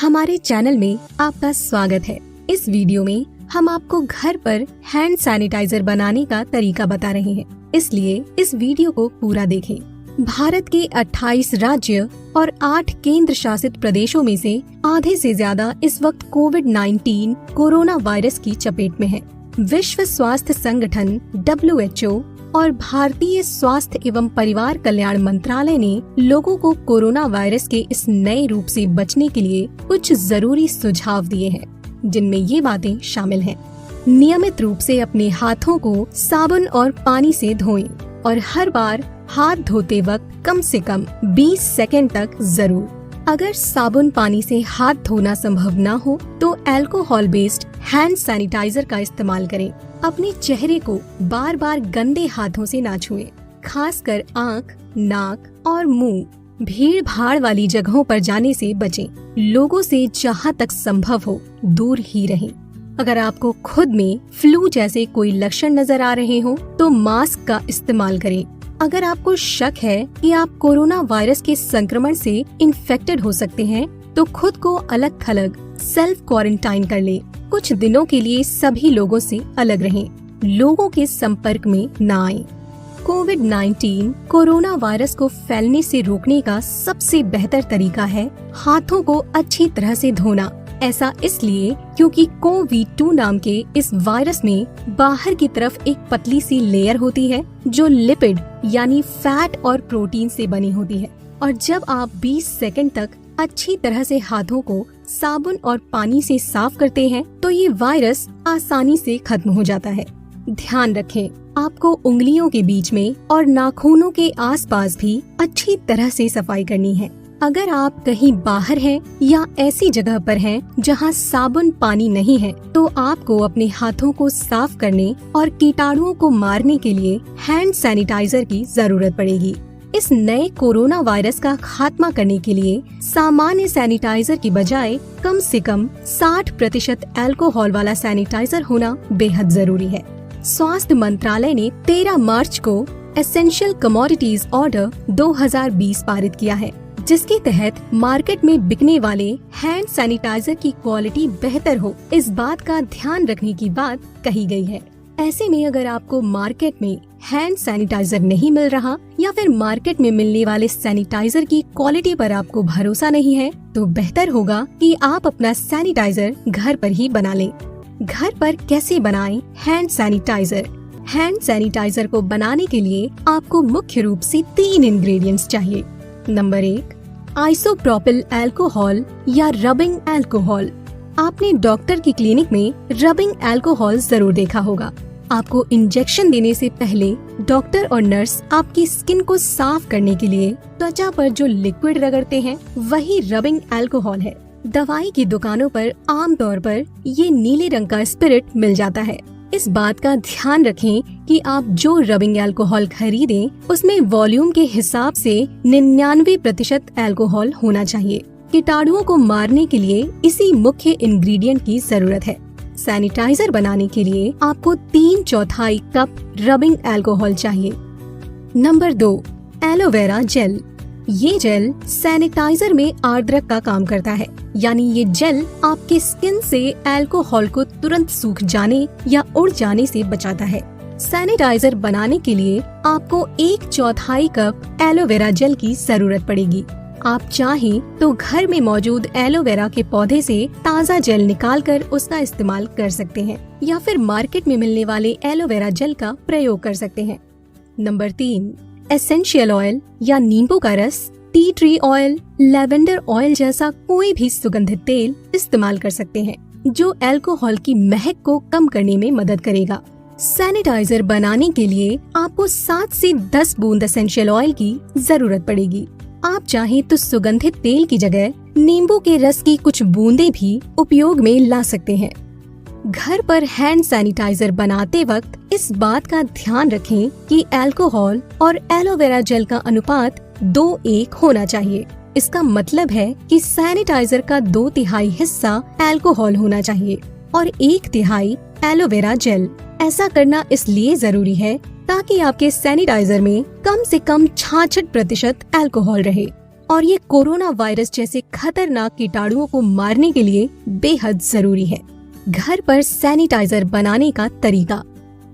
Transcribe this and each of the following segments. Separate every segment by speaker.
Speaker 1: हमारे चैनल में आपका स्वागत है। इस वीडियो में हम आपको घर पर हैंड सैनिटाइजर बनाने का तरीका बता रहे हैं, इसलिए इस वीडियो को पूरा देखें। भारत के 28 राज्य और 8 केंद्र शासित प्रदेशों में से आधे से ज्यादा इस वक्त कोविड-19 कोरोना वायरस की चपेट में है। विश्व स्वास्थ्य संगठन WHO और भारतीय स्वास्थ्य एवं परिवार कल्याण मंत्रालय ने लोगों को कोरोना वायरस के इस नए रूप से बचने के लिए कुछ जरूरी सुझाव दिए हैं, जिनमें ये बातें शामिल हैं। नियमित रूप से अपने हाथों को साबुन और पानी से धोएं और हर बार हाथ धोते वक्त कम से कम 20 सेकंड तक जरूर। अगर साबुन पानी से हाथ धोना संभव न हो तो अल्कोहल बेस्ड हैंड सैनिटाइजर का इस्तेमाल करें। अपने चेहरे को बार बार गंदे हाथों से ना छुएं, खासकर आँख, नाक और मुंह। भीड़ भाड़ वाली जगहों पर जाने से बचें। लोगों से जहाँ तक संभव हो दूर ही रहें। अगर आपको खुद में फ्लू जैसे कोई लक्षण नजर आ रहे हो तो मास्क का इस्तेमाल करें। अगर आपको शक है कि आप कोरोना वायरस के संक्रमण से इन्फेक्टेड हो सकते हैं तो खुद को अलग थलग सेल्फ क्वारंटाइन कर लें। कुछ दिनों के लिए सभी लोगों से अलग रहें। लोगों के संपर्क में न आएं। कोविड-19 कोरोना वायरस को फैलने से रोकने का सबसे बेहतर तरीका है हाथों को अच्छी तरह से धोना। ऐसा इसलिए क्योंकि कोविड-2 नाम के इस वायरस में बाहर की तरफ एक पतली सी लेयर होती है जो लिपिड यानी फैट और प्रोटीन से बनी होती है, और जब आप 20 सेकंड तक अच्छी तरह से हाथों को साबुन और पानी से साफ करते हैं तो ये वायरस आसानी से खत्म हो जाता है। ध्यान रखें, आपको उंगलियों के बीच में और नाखूनों के आसपास भी अच्छी तरह से सफाई करनी है। अगर आप कहीं बाहर हैं या ऐसी जगह पर हैं जहां साबुन पानी नहीं है तो आपको अपने हाथों को साफ करने और कीटाणुओं को मारने के लिए हैंड सैनिटाइजर की जरूरत पड़ेगी। इस नए कोरोना वायरस का खात्मा करने के लिए सामान्य सैनिटाइजर की बजाय कम से कम 60% अल्कोहल वाला सैनिटाइजर होना बेहद जरूरी है। स्वास्थ्य मंत्रालय ने 13 मार्च को एसेंशियल कमोडिटीज ऑर्डर 2020 पारित किया है, जिसके तहत मार्केट में बिकने वाले हैंड सैनिटाइजर की क्वालिटी बेहतर हो, इस बात का ध्यान रखने की बात कही गई है। ऐसे में अगर आपको मार्केट में हैंड सैनिटाइजर नहीं मिल रहा या फिर मार्केट में मिलने वाले सैनिटाइजर की क्वालिटी पर आपको भरोसा नहीं है तो बेहतर होगा कि आप अपना सैनिटाइजर घर पर ही बना लें। घर पर कैसे बनाएं हैंड सैनिटाइजर? हैंड सैनिटाइजर को बनाने के लिए आपको मुख्य रूप से 3 इंग्रेडिएंट्स चाहिए। नंबर 1, आइसोप्रोपिल अल्कोहल या रबिंग अल्कोहल। आपने डॉक्टर की क्लिनिक में रबिंग अल्कोहल जरूर देखा होगा। आपको इंजेक्शन देने से पहले डॉक्टर और नर्स आपकी स्किन को साफ करने के लिए त्वचा पर जो लिक्विड रगड़ते हैं वही रबिंग अल्कोहल है। दवाई की दुकानों पर आमतौर पर ये नीले रंग का स्पिरिट मिल जाता है। इस बात का ध्यान रखें कि आप जो रबिंग अल्कोहल खरीदें उसमें वॉल्यूम के हिसाब से 99% अल्कोहल होना चाहिए। कीटाणुओं को मारने के लिए इसी मुख्य इंग्रेडिएंट की जरूरत है। सैनिटाइजर बनाने के लिए आपको 3/4 कप रबिंग अल्कोहल चाहिए। Number 2, aloe vera gel. ये जेल सैनिटाइजर में आर्द्रक का काम करता है, यानी ये जेल आपके स्किन से अल्कोहल को तुरंत सूख जाने या उड़ जाने से बचाता है। सैनिटाइजर बनाने के लिए आपको 1/4 कप एलोवेरा जेल की जरूरत पड़ेगी। आप चाहें तो घर में मौजूद एलोवेरा के पौधे से ताज़ा जेल निकालकर उसका इस्तेमाल कर सकते हैं या फिर मार्केट में मिलने वाले एलोवेरा जेल का प्रयोग कर सकते हैं। नंबर 3, एसेंशियल ऑयल या नींबू का रस, tea tree oil, lavender oil जैसा कोई भी सुगंधित तेल इस्तेमाल कर सकते हैं जो अल्कोहल की महक को कम करने में मदद करेगा। सैनिटाइजर बनाने के लिए आपको 7 से 10 बूंद एसेंशियल ऑयल की जरूरत पड़ेगी। आप चाहें तो सुगंधित तेल की जगह नींबू के रस की कुछ बूंदें भी उपयोग में ला सकते हैं। घर पर हैंड सैनिटाइजर बनाते वक्त इस बात का ध्यान रखें कि अल्कोहल और एलोवेरा जेल का अनुपात 2:1 होना चाहिए। इसका मतलब है कि सैनिटाइजर का 2/3 हिस्सा अल्कोहल होना चाहिए और 1/3 एलोवेरा जेल। ऐसा करना इसलिए जरूरी है ताकि आपके सैनिटाइजर में कम से कम 66% अल्कोहल रहे और ये कोरोना वायरस जैसे खतरनाक कीटाणुओं को मारने के लिए बेहद जरूरी है। घर पर सैनिटाइजर बनाने का तरीका।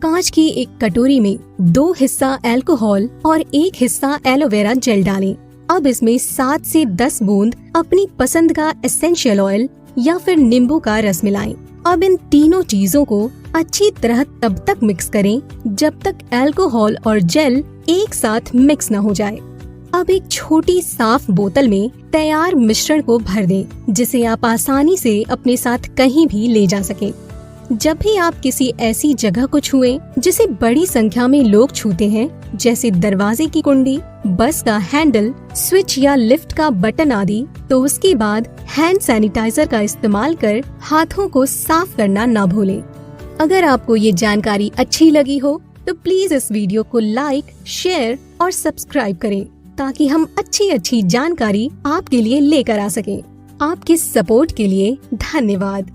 Speaker 1: कांच की एक कटोरी में 2 हिस्सा अल्कोहल और 1 हिस्सा एलोवेरा जेल डालें। अब इसमें 7 से 10 बूंद अपनी पसंद का एसेंशियल ऑयल या फिर नींबू का रस मिलाएं। अब इन तीनों चीजों को अच्छी तरह तब तक मिक्स करें जब तक अल्कोहल और जेल एक साथ मिक्स न हो जाए। अब एक छोटी साफ बोतल में तैयार मिश्रण को भर दें, जिसे आप आसानी से अपने साथ कहीं भी ले जा सकें। जब भी आप किसी ऐसी जगह को छुएं जिसे बड़ी संख्या में लोग छूते हैं, जैसे दरवाजे की कुंडी, बस का हैंडल, स्विच या लिफ्ट का बटन आदि, तो उसके बाद हैंड सैनिटाइजर का इस्तेमाल कर हाथों को साफ करना ना भूलें। अगर आपको ये जानकारी अच्छी लगी हो तो प्लीज इस वीडियो को लाइक, शेयर और सब्सक्राइब करें, ताकि हम अच्छी जानकारी आपके लिए लेकर आ सकें। आपके सपोर्ट के लिए धन्यवाद।